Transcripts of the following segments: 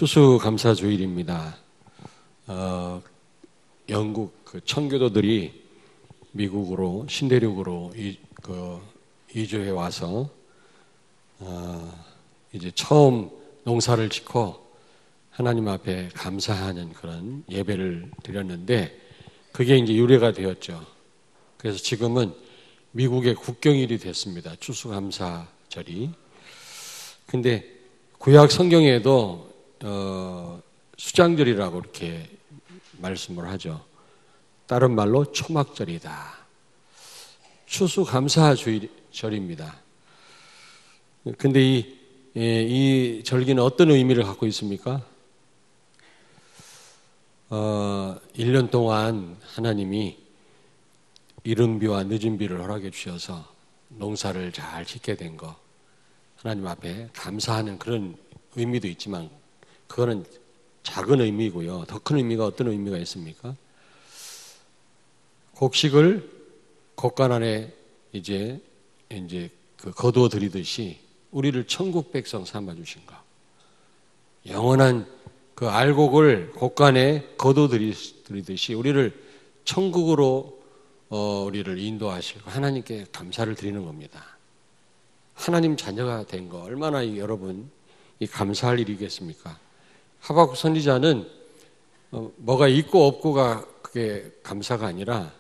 추수감사주일입니다. 영국 청교도들이 미국으로 신대륙으로 이주해 와서 이제 처음 농사를 짓고 하나님 앞에 감사하는 그런 예배를 드렸는데 그게 이제 유래가 되었죠. 그래서 지금은 미국의 국경일이 됐습니다. 추수감사절이. 근데 구약 성경에도 수장절이라고 이렇게 말씀을 하죠. 다른 말로 초막절이다. 추수감사절입니다. 근데 이 절기는 어떤 의미를 갖고 있습니까? 1년 동안 하나님이 이른 비와 늦은 비를 허락해 주셔서 농사를 잘 짓게 된 거, 하나님 앞에 감사하는 그런 의미도 있지만 그거는 작은 의미고요. 더 큰 의미가 어떤 의미가 있습니까? 곡식을 곡간 안에 이제 거두어 드리듯이 우리를 천국 백성 삼아 주신 거. 영원한 그 알곡을 곡간에 거두어 드리듯이 우리를 천국으로 우리를 인도하시고 하나님께 감사를 드리는 겁니다. 하나님 자녀가 된 거 얼마나 여러분 이 감사할 일이겠습니까? 하박국 선지자는 뭐가 있고 없고가 그게 감사가 아니라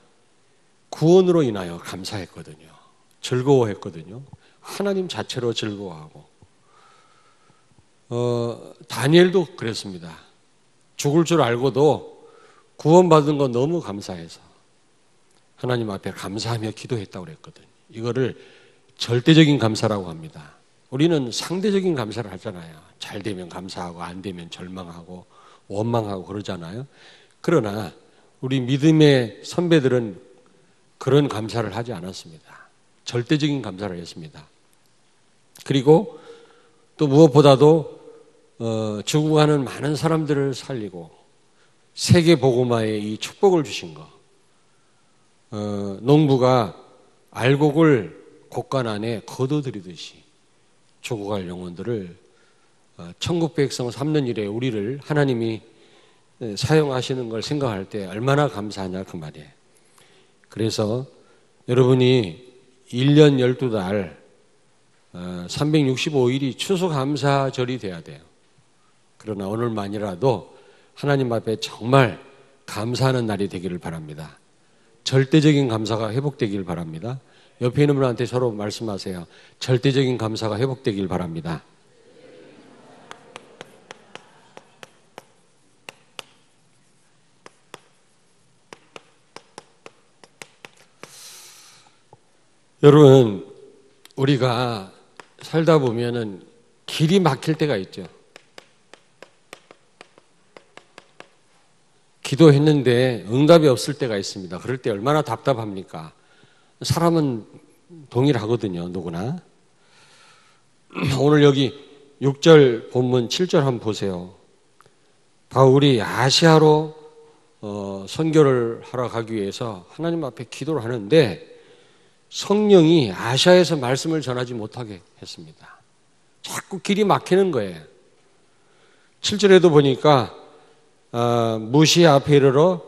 구원으로 인하여 감사했거든요. 즐거워했거든요. 하나님 자체로 즐거워하고 다니엘도 그랬습니다. 죽을 줄 알고도 구원받은 거 너무 감사해서 하나님 앞에 감사하며 기도했다고 그랬거든요. 이거를 절대적인 감사라고 합니다. 우리는 상대적인 감사를 하잖아요. 잘 되면 감사하고 안 되면 절망하고 원망하고 그러잖아요. 그러나 우리 믿음의 선배들은 그런 감사를 하지 않았습니다. 절대적인 감사를 했습니다. 그리고 또 무엇보다도 죽어가는 많은 사람들을 살리고 세계 복음화에 이 축복을 주신 거. 농부가 알곡을 곡간 안에 거둬들이듯이 죽어갈 영혼들을 천국 백성 삼는 일에 우리를 하나님이 사용하시는 걸 생각할 때 얼마나 감사하냐 그 말이에요. 그래서 여러분이 1년 12달 365일이 추수감사절이 돼야 돼요. 그러나 오늘만이라도 하나님 앞에 정말 감사하는 날이 되기를 바랍니다. 절대적인 감사가 회복되기를 바랍니다. 옆에 있는 분한테 서로 말씀하세요. 절대적인 감사가 회복되기를 바랍니다. 여러분, 우리가 살다 보면은 길이 막힐 때가 있죠. 기도했는데 응답이 없을 때가 있습니다. 그럴 때 얼마나 답답합니까? 사람은 동일하거든요, 누구나. 오늘 여기 6절 본문 7절 한번 보세요. 바울이 아시아로 선교를 하러 가기 위해서 하나님 앞에 기도를 하는데 성령이 아시아에서 말씀을 전하지 못하게 했습니다. 자꾸 길이 막히는 거예요. 7절에도 보니까 무시아 앞에 이르러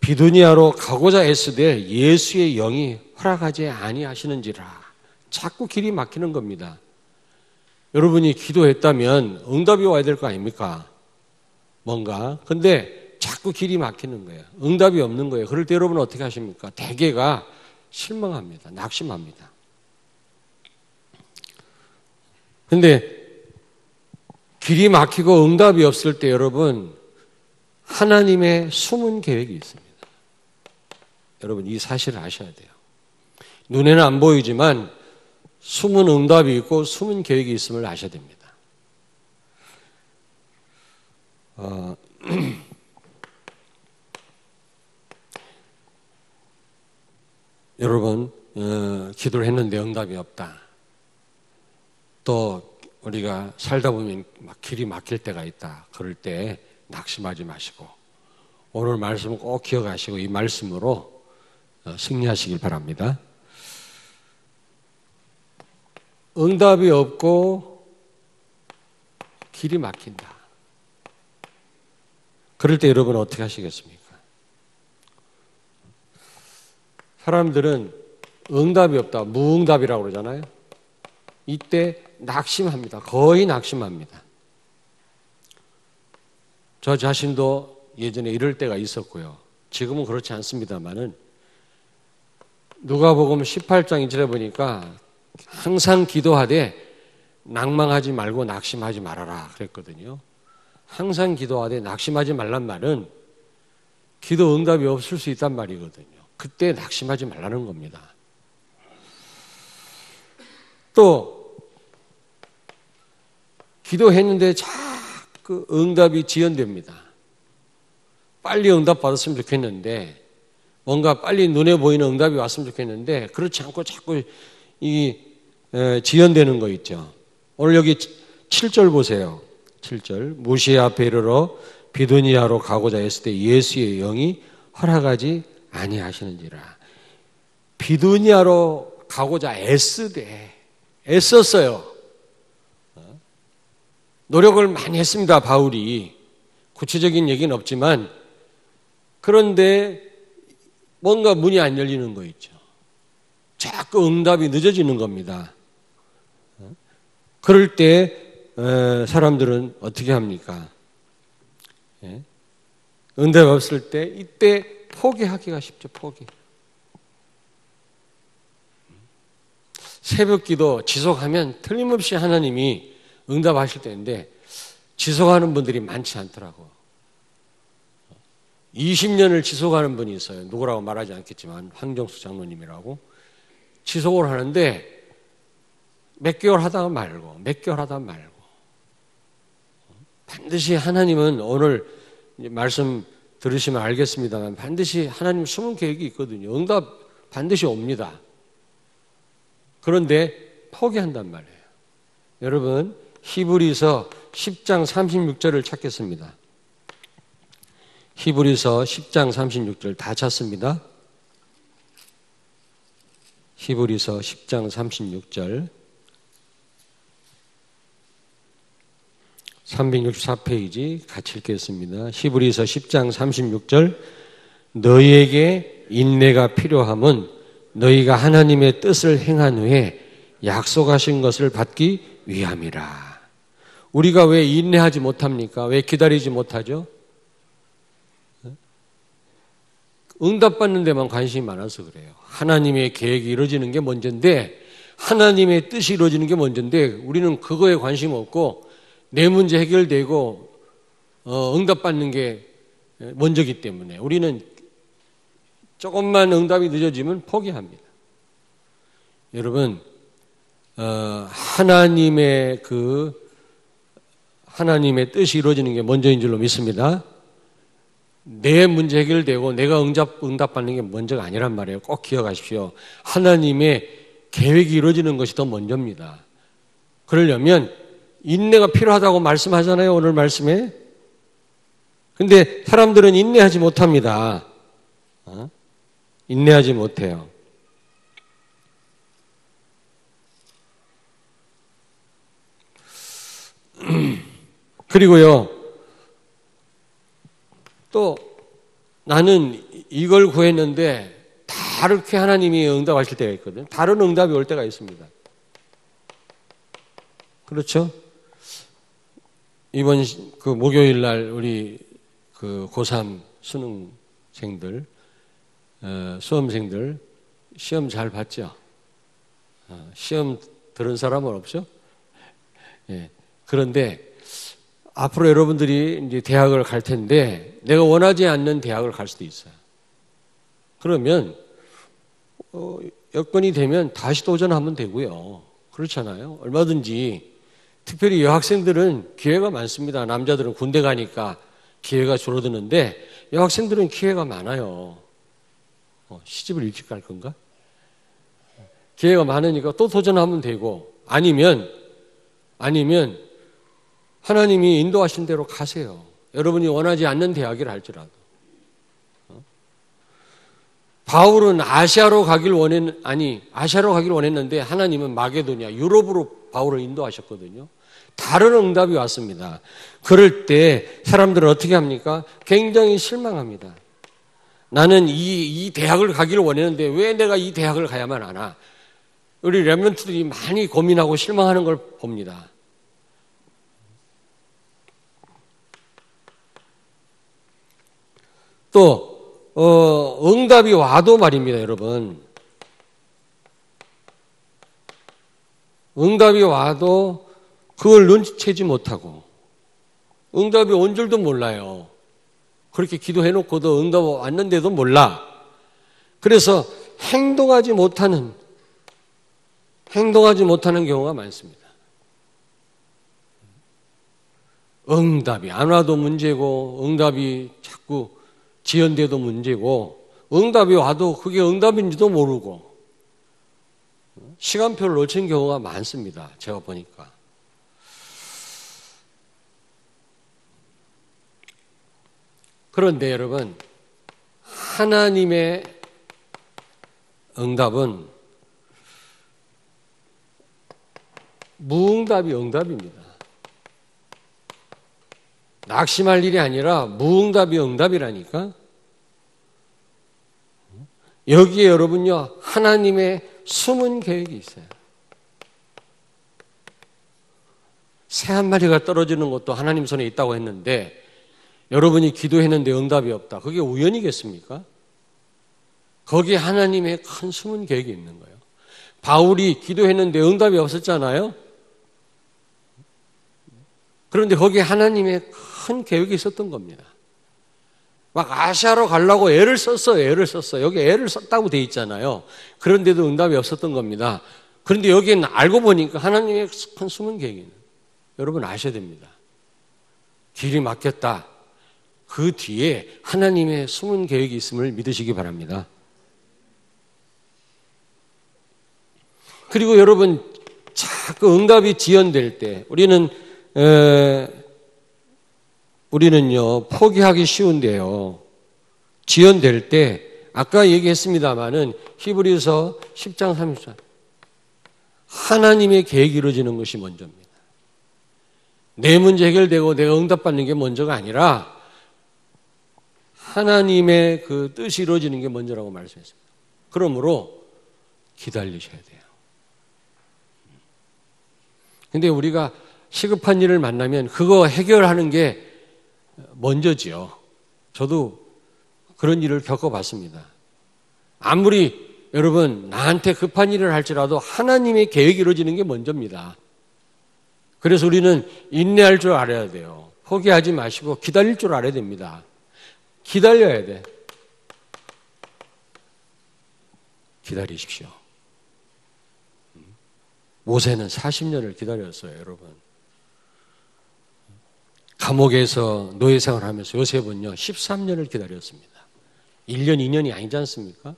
비두니아로 가고자 애쓰되 예수의 영이 허락하지 아니하시는지라. 자꾸 길이 막히는 겁니다. 여러분이 기도했다면 응답이 와야 될 거 아닙니까? 뭔가. 근데 자꾸 길이 막히는 거예요. 응답이 없는 거예요. 그럴 때 여러분은 어떻게 하십니까? 대개가 실망합니다. 낙심합니다. 근데 길이 막히고 응답이 없을 때 여러분 하나님의 숨은 계획이 있습니다. 여러분 이 사실을 아셔야 돼요. 눈에는 안 보이지만 숨은 응답이 있고 숨은 계획이 있음을 아셔야 됩니다. 여러분 기도를 했는데 응답이 없다. 또 우리가 살다 보면 막 길이 막힐 때가 있다. 그럴 때 낙심하지 마시고 오늘 말씀을 꼭 기억하시고 이 말씀으로 승리하시길 바랍니다. 응답이 없고 길이 막힌다. 그럴 때 여러분 어떻게 하시겠습니까? 사람들은 응답이 없다, 무응답이라고 그러잖아요. 이때 낙심합니다. 거의 낙심합니다. 저 자신도 예전에 이럴 때가 있었고요. 지금은 그렇지 않습니다만은 누가복음 18장 1절에 보니까 항상 기도하되 낭망하지 말고 낙심하지 말아라 그랬거든요. 항상 기도하되 낙심하지 말란 말은 기도 응답이 없을 수 있단 말이거든요. 그때 낙심하지 말라는 겁니다. 또 기도했는데 자꾸 응답이 지연됩니다. 빨리 응답 받았으면 좋겠는데 뭔가 빨리 눈에 보이는 응답이 왔으면 좋겠는데 그렇지 않고 자꾸 지연되는 거 있죠. 오늘 여기 7절 보세요. 7절 무시의 앞에 이르러 비두니아로 가고자 했을 때 예수의 영이 허락하지 아니하시는지라. 비두니아로 가고자 애썼어요. 노력을 많이 했습니다. 바울이. 구체적인 얘기는 없지만 그런데 뭔가 문이 안 열리는 거 있죠. 자꾸 응답이 늦어지는 겁니다. 그럴 때 사람들은 어떻게 합니까? 응답이 없을 때 이때 포기하기가 쉽죠. 포기. 새벽 기도 지속하면 틀림없이 하나님이 응답하실 때인데 지속하는 분들이 많지 않더라고. 20년을 지속하는 분이 있어요. 누구라고 말하지 않겠지만 황정수 장로님이라고. 지속을 하는데 몇 개월 하다가 말고 반드시 하나님은 오늘 말씀 들으시면 알겠습니다만 반드시 하나님 숨은 계획이 있거든요. 응답 반드시 옵니다. 그런데 포기한단 말이에요. 여러분 히브리서 10장 36절을 찾겠습니다. 히브리서 10장 36절 다 찾습니다. 히브리서 10장 36절 364페이지 같이 읽겠습니다. 히브리서 10장 36절 너희에게 인내가 필요함은 너희가 하나님의 뜻을 행한 후에 약속하신 것을 받기 위함이라. 우리가 왜 인내하지 못합니까? 왜 기다리지 못하죠? 응답받는 데만 관심이 많아서 그래요. 하나님의 계획이 이루어지는 게 먼저인데 하나님의 뜻이 이루어지는 게 먼저인데 우리는 그거에 관심 없고 내 문제 해결되고 응답받는 게 먼저기 때문에 우리는 조금만 응답이 늦어지면 포기합니다. 여러분 하나님의 뜻이 이루어지는 게 먼저인 줄로 믿습니다. 내 문제 해결되고 내가 응답받는 게 먼저가 아니란 말이에요. 꼭 기억하십시오. 하나님의 계획이 이루어지는 것이 더 먼저입니다. 그러려면 인내가 필요하다고 말씀하잖아요. 오늘 말씀에. 근데 사람들은 인내하지 못합니다. 인내하지 못해요. 그리고요. 또 나는 이걸 구했는데 다르게 하나님이 응답하실 때가 있거든요. 다른 응답이 올 때가 있습니다. 그렇죠? 이번 목요일 날 우리 고3 수능생들, 수험생들 시험 잘 봤죠? 시험 들은 사람은 없죠? 예. 그런데 앞으로 여러분들이 이제 대학을 갈 텐데 내가 원하지 않는 대학을 갈 수도 있어요. 그러면 여건이 되면 다시 도전하면 되고요. 그렇잖아요. 얼마든지 특별히 여학생들은 기회가 많습니다. 남자들은 군대 가니까 기회가 줄어드는데 여학생들은 기회가 많아요. 시집을 일찍 갈 건가? 기회가 많으니까 또 도전하면 되고 아니면 하나님이 인도하신 대로 가세요. 여러분이 원하지 않는 대학이라 할지라도. 바울은 아시아로 가길 원했는데 하나님은 마게도니아, 유럽으로 바울을 인도하셨거든요. 다른 응답이 왔습니다. 그럴 때 사람들은 어떻게 합니까? 굉장히 실망합니다. 나는 이 대학을 가기를 원했는데 왜 내가 이 대학을 가야만 하나? 우리 렘넌트들이 많이 고민하고 실망하는 걸 봅니다. 또 응답이 와도 말입니다, 여러분. 응답이 와도 그걸 눈치채지 못하고 응답이 온 줄도 몰라요. 그렇게 기도해놓고도 응답 왔는데도 몰라. 그래서 행동하지 못하는 경우가 많습니다. 응답이 안 와도 문제고 응답이 자꾸 지연돼도 문제고 응답이 와도 그게 응답인지도 모르고 시간표를 놓친 경우가 많습니다. 제가 보니까. 그런데 여러분, 하나님의 응답은 무응답이 응답입니다. 낙심할 일이 아니라 무응답이 응답이라니까. 여기에 여러분요, 하나님의 숨은 계획이 있어요. 새 한 마리가 떨어지는 것도 하나님 손에 있다고 했는데 여러분이 기도했는데 응답이 없다. 그게 우연이겠습니까? 거기에 하나님의 큰 숨은 계획이 있는 거예요. 바울이 기도했는데 응답이 없었잖아요. 그런데 거기에 하나님의 큰 계획이 있었던 겁니다. 막 아시아로 가려고 애를 썼어요. 여기 애를 썼다고 돼 있잖아요. 그런데도 응답이 없었던 겁니다. 그런데 여기는 알고 보니까 하나님의 큰 숨은 계획이 있는 거예요. 여러분 아셔야 됩니다. 길이 막혔다. 그 뒤에 하나님의 숨은 계획이 있음을 믿으시기 바랍니다. 그리고 여러분 자꾸 응답이 지연될 때 우리는요 포기하기 쉬운데요. 지연될 때 아까 얘기했습니다마는 히브리서 10장 30절 하나님의 계획이 이루어지는 것이 먼저입니다. 내 문제 해결되고 내가 응답받는 게 먼저가 아니라 하나님의 그 뜻이 이루어지는 게 먼저라고 말씀했습니다. 그러므로 기다리셔야 돼요. 근데 우리가 시급한 일을 만나면 그거 해결하는 게 먼저지요. 저도 그런 일을 겪어봤습니다. 아무리 여러분 나한테 급한 일을 할지라도 하나님의 계획이 이루어지는 게 먼저입니다. 그래서 우리는 인내할 줄 알아야 돼요. 포기하지 마시고 기다릴 줄 알아야 됩니다. 기다려야 돼. 기다리십시오. 모세는 40년을 기다렸어요, 여러분. 감옥에서 노예 생활하면서 요셉은요 13년을 기다렸습니다. 1년, 2년이 아니지 않습니까?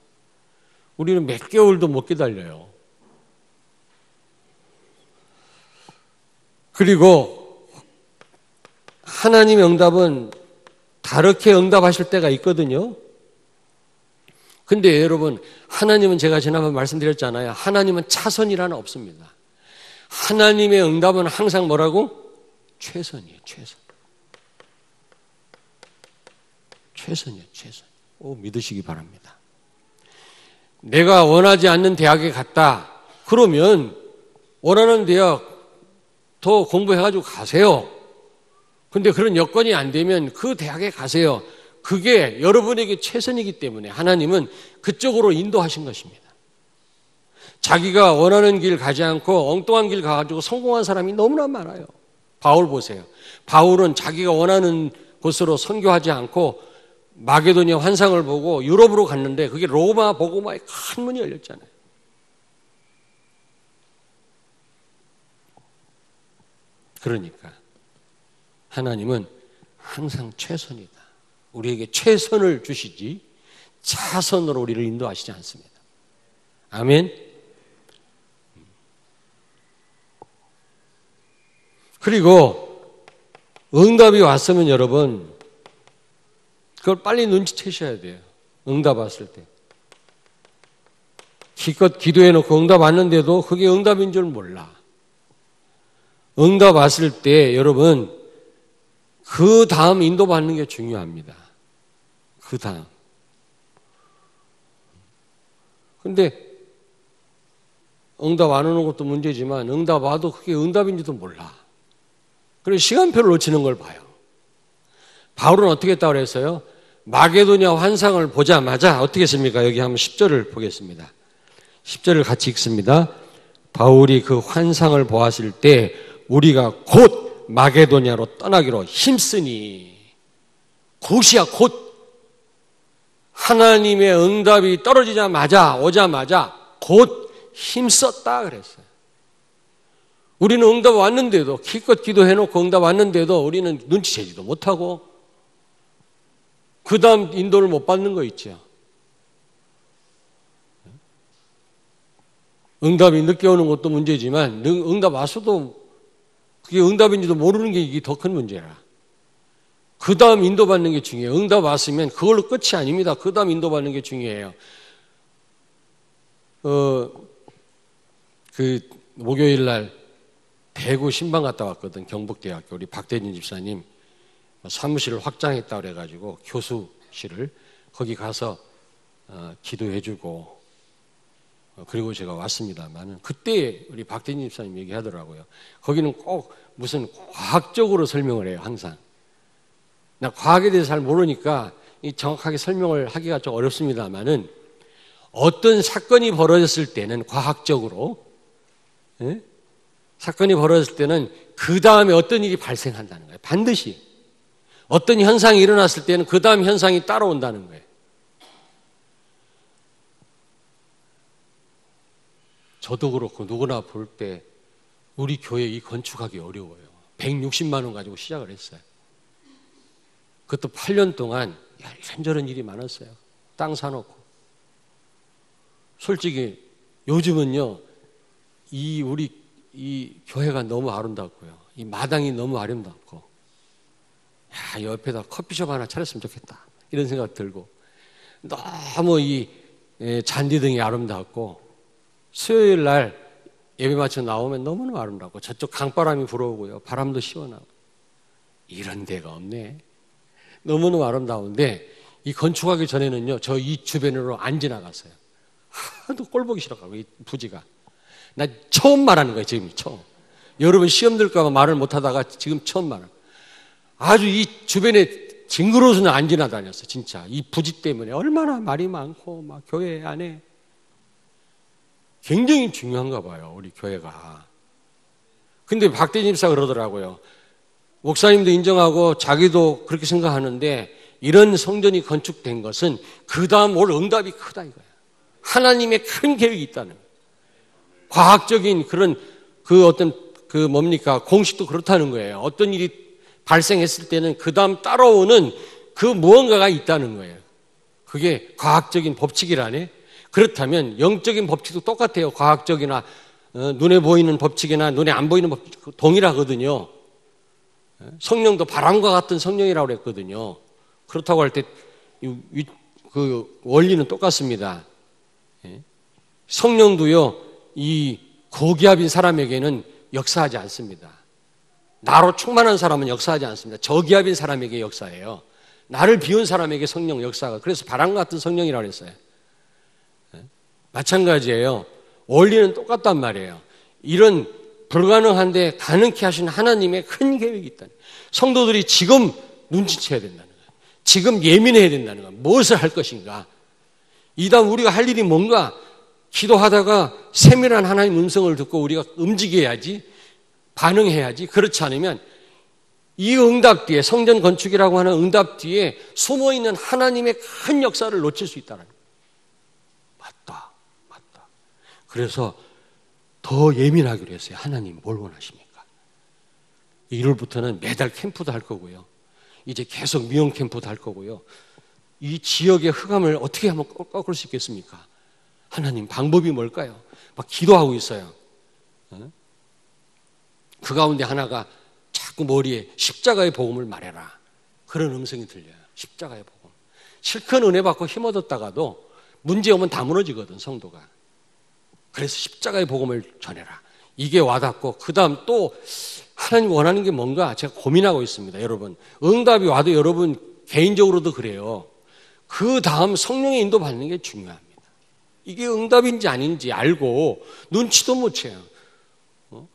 우리는 몇 개월도 못 기다려요. 그리고 하나님의 응답은 다르게 응답하실 때가 있거든요. 근데 여러분 하나님은 제가 지난번 말씀드렸잖아요. 하나님은 차선이라는 없습니다. 하나님의 응답은 항상 뭐라고? 최선이에요. 최선이에요. 믿으시기 바랍니다. 내가 원하지 않는 대학에 갔다. 그러면 원하는 대학 더 공부해가지고 가세요. 근데 그런 여건이 안 되면 그 대학에 가세요. 그게 여러분에게 최선이기 때문에 하나님은 그쪽으로 인도하신 것입니다. 자기가 원하는 길 가지 않고 엉뚱한 길 가가지고 성공한 사람이 너무나 많아요. 바울 보세요. 바울은 자기가 원하는 곳으로 선교하지 않고 마게도니아 환상을 보고 유럽으로 갔는데 그게 로마 복음화의 큰 문이 열렸잖아요. 그러니까 하나님은 항상 최선이다. 우리에게 최선을 주시지 차선으로 우리를 인도하시지 않습니다. 아멘. 그리고 응답이 왔으면 여러분 그걸 빨리 눈치채셔야 돼요. 응답 왔을 때. 기껏 기도해놓고 응답 왔는데도 그게 응답인 줄 몰라. 응답 왔을 때 여러분 그 다음 인도받는 게 중요합니다. 그 다음. 근데 응답 안 오는 것도 문제지만 응답 와도 그게 응답인지도 몰라. 그래서 시간표를 놓치는 걸 봐요. 바울은 어떻게 했다고 그랬어요? 마게도냐 환상을 보자마자 어떻게 했습니까? 여기 한번 10절을 보겠습니다. 10절을 같이 읽습니다. 바울이 그 환상을 보았을 때 우리가 곧 마게도냐로 떠나기로 힘쓰니, 곧이야 곧. 하나님의 응답이 오자마자 곧 힘썼다 그랬어요. 우리는 응답 왔는데도, 기껏 기도해놓고 응답 왔는데도 우리는 눈치채지도 못하고 그 다음 인도를 못 받는 거 있죠. 응답이 늦게 오는 것도 문제지만 응답 왔어도 그게 응답인지도 모르는 게 이게 더 큰 문제라. 그 다음 인도받는 게 중요해요. 응답 왔으면 그걸로 끝이 아닙니다. 그 다음 인도받는 게 중요해요. 목요일 날 대구 신방 갔다 왔거든. 경북대학교. 우리 박대진 집사님 사무실을 확장했다 그래가지고 교수실을 거기 가서 기도해주고 그리고 제가 왔습니다만 그때 우리 박대진 집사님 얘기하더라고요. 거기는 꼭 무슨 과학적으로 설명을 해요. 항상. 나 과학에 대해서 잘 모르니까 정확하게 설명을 하기가 좀 어렵습니다만은 어떤 사건이 벌어졌을 때는 과학적으로 사건이 벌어졌을 때는 그 다음에 어떤 일이 발생한다는 거예요. 반드시. 어떤 현상이 일어났을 때는 그 다음 현상이 따라온다는 거예요. 저도 그렇고 누구나 볼 때 우리 교회 이 건축하기 어려워요. 160만 원 가지고 시작을 했어요. 그것도 8년 동안 이런저런 일이 많았어요. 땅 사놓고. 솔직히 요즘은요, 이 교회가 너무 아름답고요. 이 마당이 너무 아름답고, 옆에다 커피숍 하나 차렸으면 좋겠다. 이런 생각 들고, 너무 이 잔디등이 아름답고, 수요일 날 예배 마쳐 나오면 너무너무 아름답고, 저쪽 강바람이 불어오고요. 바람도 시원하고. 이런 데가 없네. 너무너무 아름다운데, 이 건축하기 전에는요, 저 이 주변으로 안 지나갔어요. 하도 꼴 보기 싫어가고, 이 부지가. 나 처음 말하는 거예요, 지금 처음. 여러분 시험 들까봐 말을 못하다가 지금 처음 말하는 거예요. 아주 이 주변에 징그러워서는 안 지나다녔어, 진짜. 이 부지 때문에 얼마나 말이 많고, 막 교회 안에. 굉장히 중요한가 봐요, 우리 교회가. 근데 박대진 집사가 그러더라고요. 목사님도 인정하고 자기도 그렇게 생각하는데 이런 성전이 건축된 것은 그 다음 올 응답이 크다 이거예요. 하나님의 큰 계획이 있다는 거예요. 과학적인 그런 공식도 그렇다는 거예요. 어떤 일이 발생했을 때는 그 다음 따라오는 그 무언가가 있다는 거예요. 그게 과학적인 법칙이라네. 그렇다면 영적인 법칙도 똑같아요. 과학적이나 눈에 보이는 법칙이나 눈에 안 보이는 법칙 동일하거든요. 성령도 바람과 같은 성령이라고 그랬거든요. 그렇다고 할 때 그 원리는 똑같습니다. 성령도요, 이 고기압인 사람에게는 역사하지 않습니다. 나로 충만한 사람은 역사하지 않습니다. 저기압인 사람에게 역사해요. 나를 비운 사람에게 성령 역사가. 그래서 바람과 같은 성령이라고 했어요. 마찬가지예요. 원리는 똑같단 말이에요. 이런 불가능한데 가능케 하신 하나님의 큰 계획이 있다. 성도들이 지금 눈치채야 된다는 거예요. 지금 예민해야 된다는 거예요. 무엇을 할 것인가. 이다음 우리가 할 일이 뭔가 기도하다가 세밀한 하나님 음성을 듣고 우리가 움직여야지, 반응해야지. 그렇지 않으면 이 응답 뒤에, 성전 건축이라고 하는 응답 뒤에 숨어있는 하나님의 큰 역사를 놓칠 수 있다는 거예요. 맞다. 그래서 더 예민하기로 했어요. 하나님 뭘 원하십니까? 1월부터는 매달 캠프도 할 거고요. 이제 계속 미용 캠프도 할 거고요. 이 지역의 흑암을 어떻게 하면 꺾을 수 있겠습니까? 하나님 방법이 뭘까요? 막 기도하고 있어요. 그 가운데 하나가 자꾸 머리에 십자가의 복음을 말해라. 그런 음성이 들려요. 십자가의 복음. 실컷 은혜 받고 힘 얻었다가도 문제 오면 다 무너지거든, 성도가. 그래서 십자가의 복음을 전해라. 이게 와닿고 그 다음 또 하나님 원하는 게 뭔가 제가 고민하고 있습니다. 여러분 응답이 와도 여러분 개인적으로도 그래요. 그 다음 성령의 인도 받는 게 중요합니다. 이게 응답인지 아닌지 알고 눈치도 못 채요.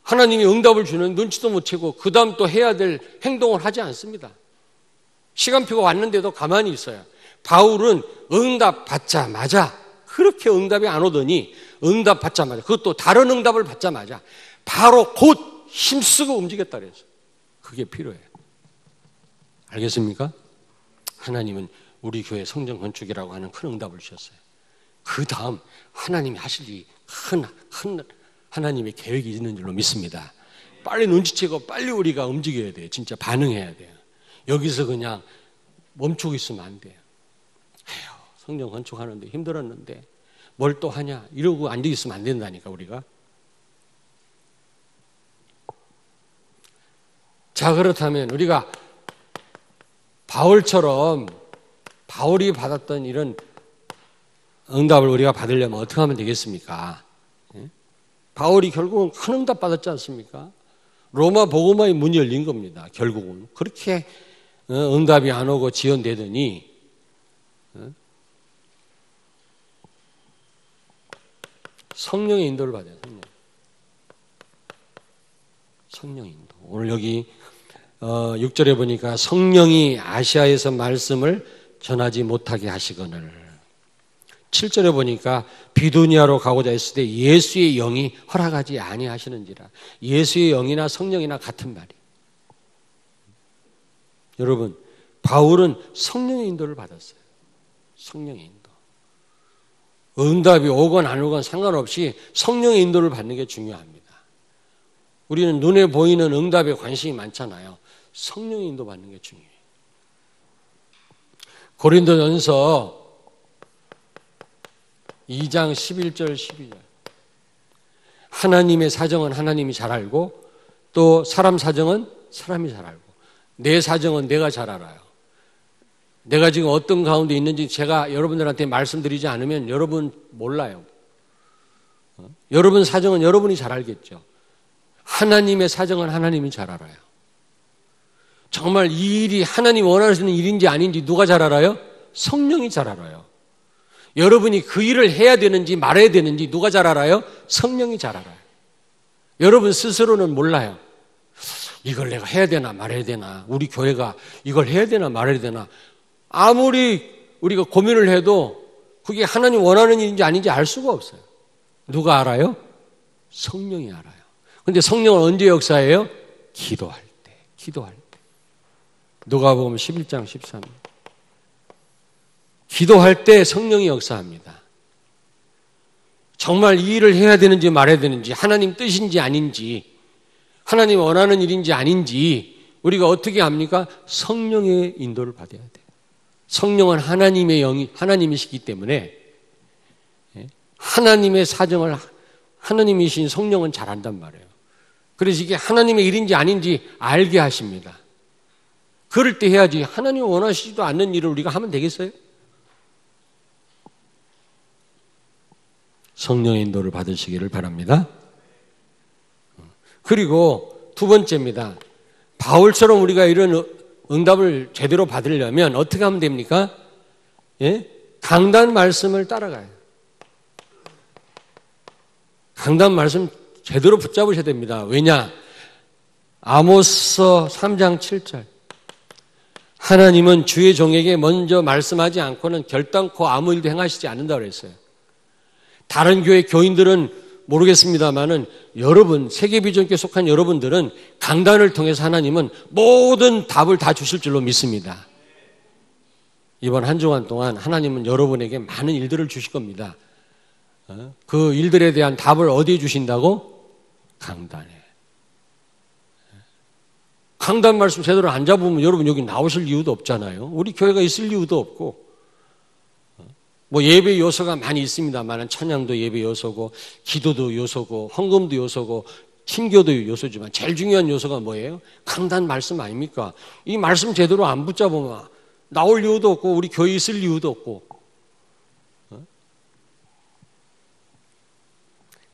하나님이 응답을 주는 눈치도 못 채고 그 다음 또 해야 될 행동을 하지 않습니다. 시간표가 왔는데도 가만히 있어요. 바울은 응답 받자마자 그렇게 응답이 안 오더니 응답 받자마자 그것도 다른 응답을 받자마자 바로 곧 힘쓰고 움직였다 그랬어요. 그게 필요해요. 알겠습니까? 하나님은 우리 교회 성전 건축이라고 하는 큰 응답을 주셨어요. 그 다음 하나님이 하실 일이 큰 하나님의 계획이 있는 줄로 믿습니다. 빨리 눈치채고 빨리 우리가 움직여야 돼요. 진짜 반응해야 돼요. 여기서 그냥 멈추고 있으면 안 돼요. 에휴, 성전 건축하는데 힘들었는데 뭘 또 하냐 이러고 앉아 있으면 안 된다니까 우리가. 자, 그렇다면 우리가 바울처럼 바울이 받았던 이런 응답을 우리가 받으려면 어떻게 하면 되겠습니까? 바울이 결국은 큰 응답 받았지 않습니까? 로마 복음화의 문이 열린 겁니다. 결국은 그렇게 응답이 안 오고 지연되더니 성령의 인도를 받아요. 성령의 인도. 오늘 여기 6절에 보니까 성령이 아시아에서 말씀을 전하지 못하게 하시거늘. 7절에 보니까 비두니아로 가고자 했을 때 예수의 영이 허락하지 아니하시는지라. 예수의 영이나 성령이나 같은 말이. 여러분, 바울은 성령의 인도를 받았어요. 성령의 인도. 응답이 오건 안 오건 상관없이 성령의 인도를 받는 게 중요합니다. 우리는 눈에 보이는 응답에 관심이 많잖아요. 성령의 인도 받는 게 중요해요. 고린도전서 2장 11절 12절. 하나님의 사정은 하나님이 잘 알고 또 사람 사정은 사람이 잘 알고 내 사정은 내가 잘 알아요. 내가 지금 어떤 가운데 있는지 제가 여러분들한테 말씀드리지 않으면 여러분 몰라요. 여러분 사정은 여러분이 잘 알겠죠. 하나님의 사정은 하나님이 잘 알아요. 정말 이 일이 하나님 원하시는 일인지 아닌지 누가 잘 알아요? 성령이 잘 알아요. 여러분이 그 일을 해야 되는지 말아야 되는지 누가 잘 알아요? 성령이 잘 알아요. 여러분 스스로는 몰라요. 이걸 내가 해야 되나 말아야 되나, 우리 교회가 이걸 해야 되나 말아야 되나, 아무리 우리가 고민을 해도 그게 하나님 원하는 일인지 아닌지 알 수가 없어요. 누가 알아요? 성령이 알아요. 근데 성령은 언제 역사해요? 기도할 때. 기도할 때. 누가복음 11장 13절. 기도할 때 성령이 역사합니다. 정말 이 일을 해야 되는지 말아야 되는지, 하나님 뜻인지 아닌지, 하나님 원하는 일인지 아닌지 우리가 어떻게 합니까? 성령의 인도를 받아야 돼요. 성령은 하나님의 영이 하나님이시기 때문에 하나님의 사정을 하나님이신 성령은 잘 안단 말이에요. 그래서 이게 하나님의 일인지 아닌지 알게 하십니다. 그럴 때 해야지 하나님 원하시지도 않는 일을 우리가 하면 되겠어요? 성령의 인도를 받으시기를 바랍니다. 그리고 두 번째입니다. 바울처럼 우리가 이런 응답을 제대로 받으려면 어떻게 하면 됩니까? 강단 말씀을 따라가요. 강단 말씀 제대로 붙잡으셔야 됩니다. 왜냐? 아모스서 3장 7절. 하나님은 주의 종에게 먼저 말씀하지 않고는 결단코 아무 일도 행하시지 않는다고 그랬어요. 다른 교회 교인들은 모르겠습니다만은 여러분, 세계비전교에 속한 여러분들은 강단을 통해서 하나님은 모든 답을 다 주실 줄로 믿습니다. 이번 한 주간 동안 하나님은 여러분에게 많은 일들을 주실 겁니다. 그 일들에 대한 답을 어디에 주신다고? 강단에. 강단 말씀 제대로 안 잡으면 여러분 여기 나오실 이유도 없잖아요. 우리 교회가 있을 이유도 없고. 뭐 예배 요소가 많이 있습니다만 찬양도 예배 요소고 기도도 요소고 헌금도 요소고 친교도 요소지만 제일 중요한 요소가 뭐예요? 강단 말씀 아닙니까? 이 말씀 제대로 안 붙잡으면 나올 이유도 없고 우리 교회에 있을 이유도 없고.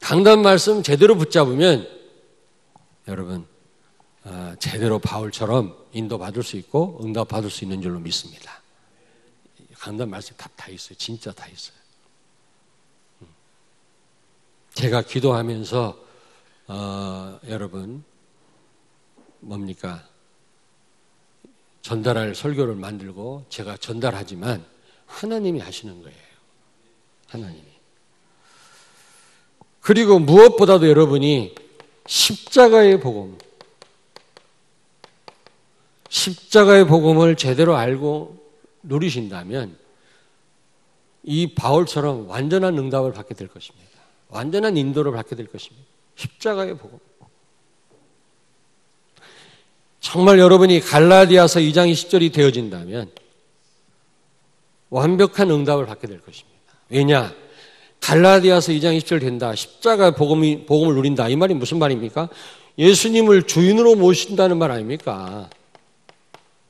강단 말씀 제대로 붙잡으면 여러분 제대로 바울처럼 인도받을 수 있고 응답받을 수 있는 줄로 믿습니다. 강단 말씀 다 있어요. 진짜 다 있어요. 제가 기도하면서 여러분 뭡니까? 전달할 설교를 만들고 제가 전달하지만 하나님이 하시는 거예요. 하나님이. 그리고 무엇보다도 여러분이 십자가의 복음, 십자가의 복음을 제대로 알고 누리신다면 이 바울처럼 완전한 응답을 받게 될 것입니다. 완전한 인도를 받게 될 것입니다. 십자가의 복음. 정말 여러분이 갈라디아서 2장 20절이 되어진다면 완벽한 응답을 받게 될 것입니다. 왜냐? 갈라디아서 2장 20절 된다. 십자가의 복음을 누린다. 이 말이 무슨 말입니까? 예수님을 주인으로 모신다는 말 아닙니까?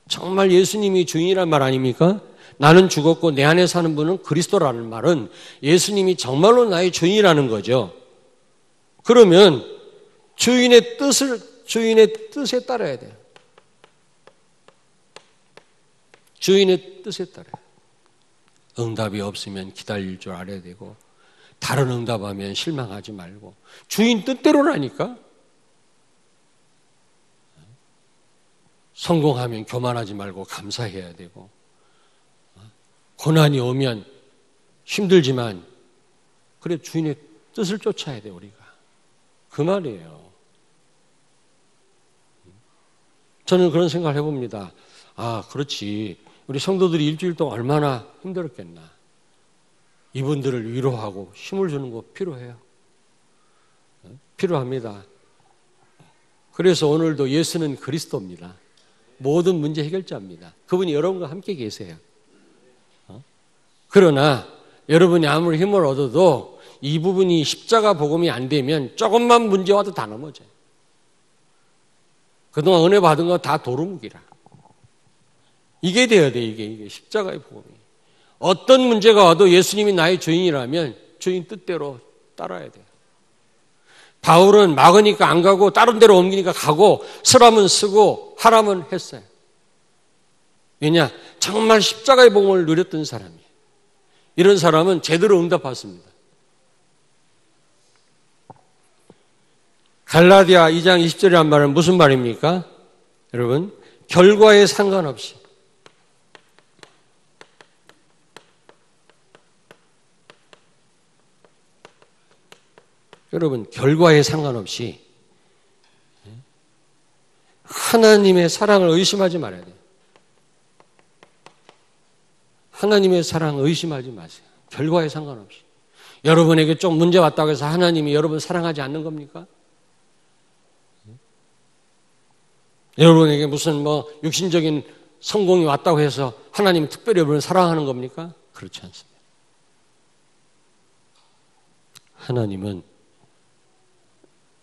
정말 예수님이 주인이란 말 아닙니까? 나는 죽었고 내 안에 사는 분은 그리스도라는 말은 예수님이 정말로 나의 주인이라는 거죠. 그러면 주인의 뜻에 따라야 돼요. 주인의 뜻에 따라요. 응답이 없으면 기다릴 줄 알아야 되고 다른 응답하면 실망하지 말고 주인 뜻대로라니까. 성공하면 교만하지 말고 감사해야 되고 고난이 오면 힘들지만 그래 주인의 뜻을 쫓아야 돼 우리가. 그 말이에요. 저는 그런 생각을 해봅니다. 그렇지. 우리 성도들이 일주일 동안 얼마나 힘들었겠나. 이분들을 위로하고 힘을 주는 거 필요해요. 필요합니다. 그래서 오늘도 예수는 그리스도입니다. 모든 문제 해결자입니다. 그분이 여러분과 함께 계세요. 그러나 여러분이 아무리 힘을 얻어도 이 부분이 십자가 복음이 안 되면 조금만 문제 와도 다 넘어져요. 그동안 은혜 받은 거 다 도루묵이라. 이게 돼야 돼, 이게 십자가의 복음이. 어떤 문제가 와도 예수님이 나의 주인이라면 주인 뜻대로 따라야 돼요. 바울은 막으니까 안 가고 다른 데로 옮기니까 가고 쓰라면 쓰고 하라면 했어요. 왜냐? 정말 십자가의 복음을 누렸던 사람이에요. 이런 사람은 제대로 응답받습니다. 갈라디아 2장 20절이란 말은 무슨 말입니까? 여러분, 결과에 상관없이 여러분, 결과에 상관없이 하나님의 사랑을 의심하지 말아야 돼요. 하나님의 사랑을 의심하지 마세요. 결과에 상관없이. 여러분에게 좀 문제 왔다고 해서 하나님이 여러분 사랑하지 않는 겁니까? 여러분에게 무슨 육신적인 성공이 왔다고 해서 하나님이 특별히 여러분을 사랑하는 겁니까? 그렇지 않습니다. 하나님은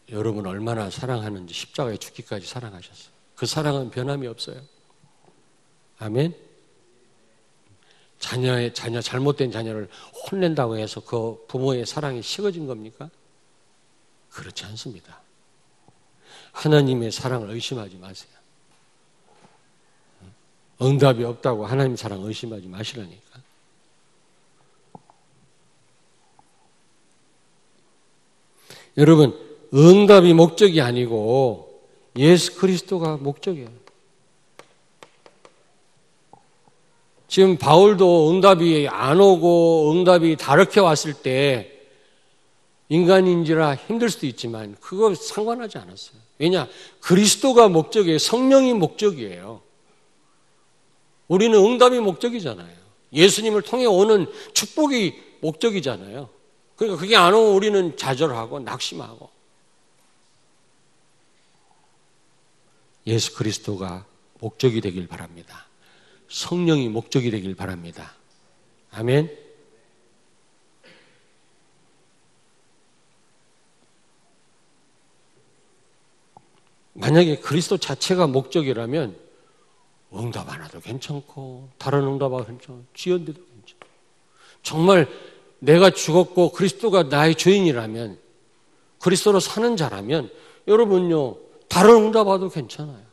여러분 얼마나 사랑하는지 십자가에 죽기까지 사랑하셨어요. 그 사랑은 변함이 없어요. 아멘. 잘못된 자녀를 혼낸다고 해서 그 부모의 사랑이 식어진 겁니까? 그렇지 않습니다. 하나님의 사랑을 의심하지 마세요. 응답이 없다고 하나님 사랑을 의심하지 마시라니까. 여러분, 응답이 목적이 아니고 예수 그리스도가 목적이에요. 지금 바울도 응답이 안 오고 응답이 다르게 왔을 때 인간인지라 힘들 수도 있지만 그거 상관하지 않았어요. 왜냐? 그리스도가 목적이에요. 성령이 목적이에요. 우리는 응답이 목적이잖아요. 예수님을 통해 오는 축복이 목적이잖아요. 그러니까 그게 안 오면 우리는 좌절하고 낙심하고. 예수 그리스도가 목적이 되길 바랍니다. 성령이 목적이 되길 바랍니다. 아멘. 만약에 그리스도 자체가 목적이라면 응답 안 와도 괜찮고 다른 응답 안 와도 괜찮고 지연돼도 괜찮고 정말 내가 죽었고 그리스도가 나의 주인이라면 그리스도로 사는 자라면 여러분요 다른 응답 와도 괜찮아요.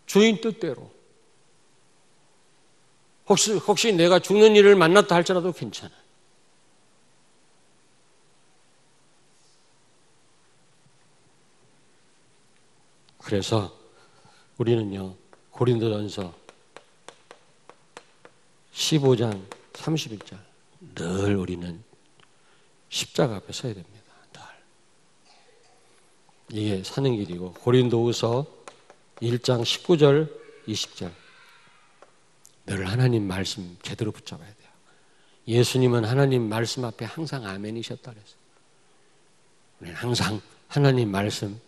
주인 뜻대로. 혹시 내가 죽는 일을 만났다 할지라도 괜찮아요. 그래서 우리는요, 고린도전서 15장 31절 늘 우리는 십자가 앞에 서야 됩니다. 늘. 이게 사는 길이고, 고린도후서 1장 19절 20절 늘 하나님 말씀 제대로 붙잡아야 돼요. 예수님은 하나님 말씀 앞에 항상 아멘이셨다 그랬어요. 우리는 항상 하나님 말씀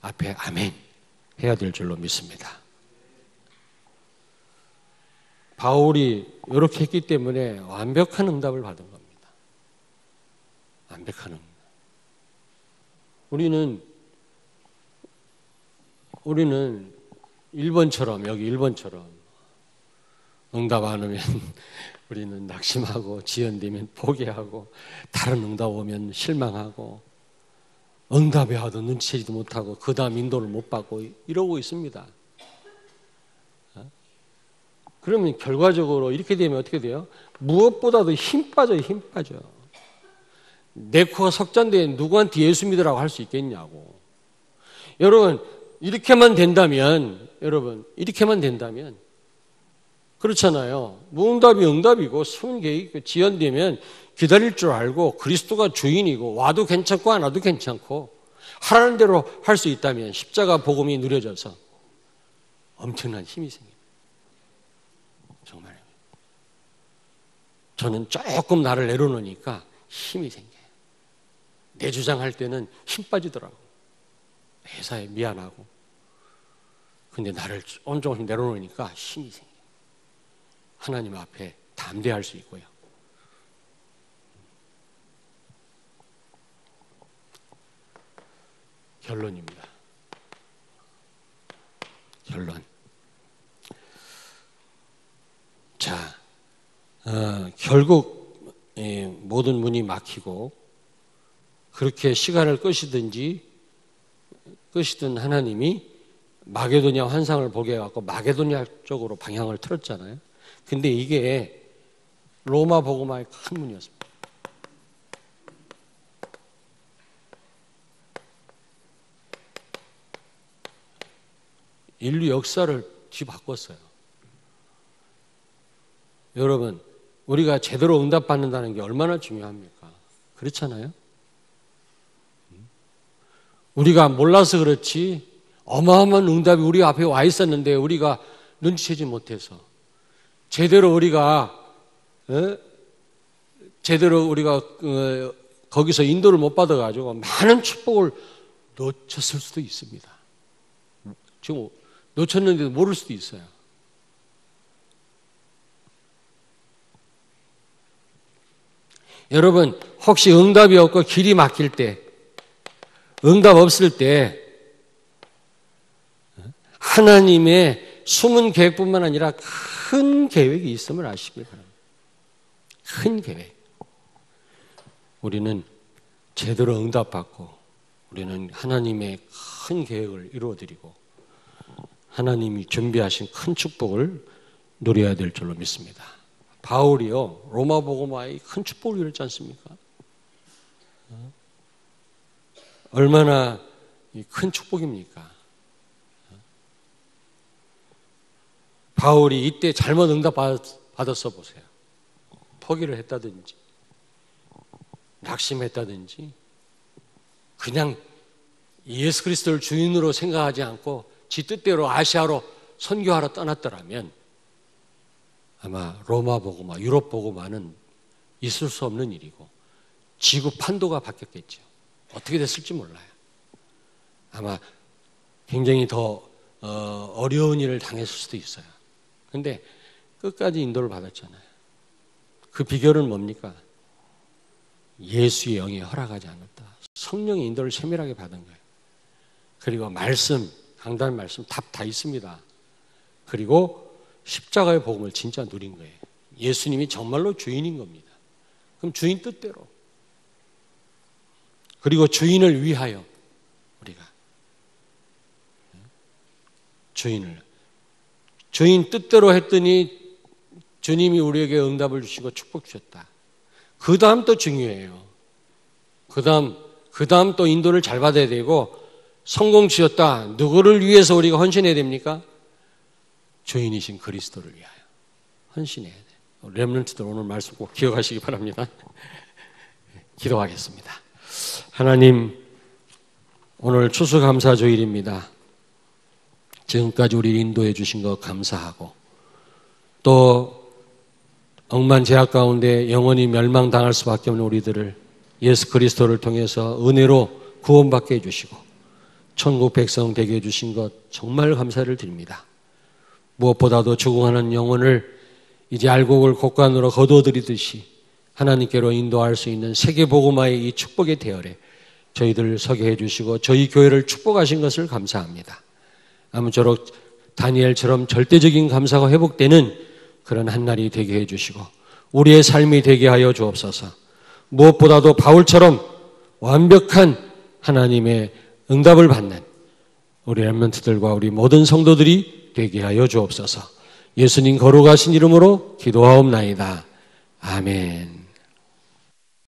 앞에 아멘 해야 될 줄로 믿습니다. 바울이 이렇게 했기 때문에 완벽한 응답을 받은 겁니다. 완벽한 응답. 우리는 일본처럼, 여기 일본처럼 응답 안 오면 우리는 낙심하고, 지연되면 포기하고, 다른 응답 오면 실망하고, 응답이 와도 눈치채지도 못하고, 그 다음 인도를 못 받고 이러고 있습니다. 그러면 결과적으로 이렇게 되면 어떻게 돼요? 무엇보다도 힘 빠져요, 힘 빠져. 내 코가 석잔데 누구한테 예수 믿으라고 할 수 있겠냐고. 여러분, 이렇게만 된다면, 그렇잖아요. 무응답이 응답이고, 순계획이 지연되면 기다릴 줄 알고, 그리스도가 주인이고, 와도 괜찮고, 안 와도 괜찮고, 하라는 대로 할 수 있다면, 십자가 복음이 누려져서 엄청난 힘이 생깁니다. 정말. 저는 조금 나를 내려놓으니까 힘이 생겨요. 내 주장할 때는 힘 빠지더라고. 회사에 미안하고. 근데 나를 온종일 내려놓으니까 힘이 생겨요. 하나님 앞에 담대할 수 있고요. 결론입니다. 결론. 자, 결국 모든 문이 막히고 그렇게 시간을 끄시든 하나님이 마게도냐 환상을 보게 해갖고 마게도냐 쪽으로 방향을 틀었잖아요. 근데 이게 로마 복음화의 큰 문이었습니다. 인류 역사를 뒤바꿨어요. 여러분, 우리가 제대로 응답받는다는 게 얼마나 중요합니까? 그렇잖아요? 우리가 몰라서 그렇지 어마어마한 응답이 우리 앞에 와 있었는데 우리가 눈치채지 못해서 제대로 우리가 거기서 인도를 못 받아가지고 많은 축복을 놓쳤을 수도 있습니다. 지금 놓쳤는데도 모를 수도 있어요. 여러분, 혹시 응답이 없고 길이 막힐 때, 응답 없을 때 하나님의 숨은 계획뿐만 아니라 큰 계획이 있음을 아시길 바랍니다. 큰 계획. 우리는 제대로 응답받고 우리는 하나님의 큰 계획을 이루어드리고 하나님이 준비하신 큰 축복을 누려야 될 줄로 믿습니다. 바울이요, 로마 복음화의 큰 축복을 이뤘지 않습니까? 얼마나 큰 축복입니까? 바울이 이때 잘못 응답 받았어 보세요. 포기를 했다든지, 낙심했다든지, 그냥 예수 그리스도를 주인으로 생각하지 않고 지 뜻대로 아시아로 선교하러 떠났더라면 아마 로마 복음화, 유럽 복음화는 있을 수 없는 일이고 지구 판도가 바뀌었겠죠. 어떻게 됐을지 몰라요. 아마 굉장히 더 어려운 일을 당했을 수도 있어요. 그런데 끝까지 인도를 받았잖아요. 그 비결은 뭡니까? 예수의 영이 허락하지 않았다. 성령의 인도를 세밀하게 받은 거예요. 그리고 말씀, 강단 말씀 답 다 있습니다. 그리고 십자가의 복음을 진짜 누린 거예요. 예수님이 정말로 주인인 겁니다. 그럼 주인 뜻대로. 그리고 주인을 위하여 우리가 주인 뜻대로 했더니 주님이 우리에게 응답을 주시고 축복 주셨다. 그 다음 또 중요해요. 그 다음 또 인도를 잘 받아야 되고, 성공 주셨다. 누구를 위해서 우리가 헌신해야 됩니까? 주인이신 그리스도를 위하여 헌신해야 돼요. 렘넌트들 오늘 말씀 꼭 기억하시기 바랍니다. 기도하겠습니다. 하나님, 오늘 추수감사주일입니다. 지금까지 우리 인도해 주신 것 감사하고, 또 억만제약 가운데 영원히 멸망당할 수밖에 없는 우리들을 예수 그리스도를 통해서 은혜로 구원받게 해주시고 천국 백성 되게 해주신 것 정말 감사를 드립니다. 무엇보다도 죽어가는 영혼을 이제 알곡을 곡간으로 거두어들이듯이 하나님께로 인도할 수 있는 세계복음화의 이 축복의 대열에 저희들을 서게 해주시고 저희 교회를 축복하신 것을 감사합니다. 아무쪼록 다니엘처럼 절대적인 감사가 회복되는 그런 한날이 되게 해주시고 우리의 삶이 되게 하여 주옵소서. 무엇보다도 바울처럼 완벽한 하나님의 응답을 받는 우리 렘넌트들과 우리 모든 성도들이 되게 하여 주옵소서. 예수님 거룩하신 이름으로 기도하옵나이다. 아멘.